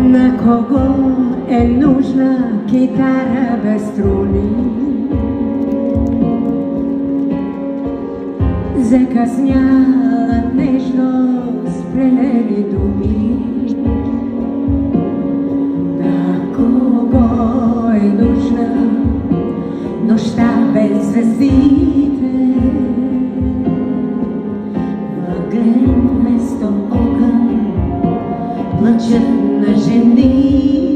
На кого е нужна китара без струни? Закъсняла нежност, прелели думи. На кого е нужна нощта без звездите? Въглен вместо огън, плачат на жени.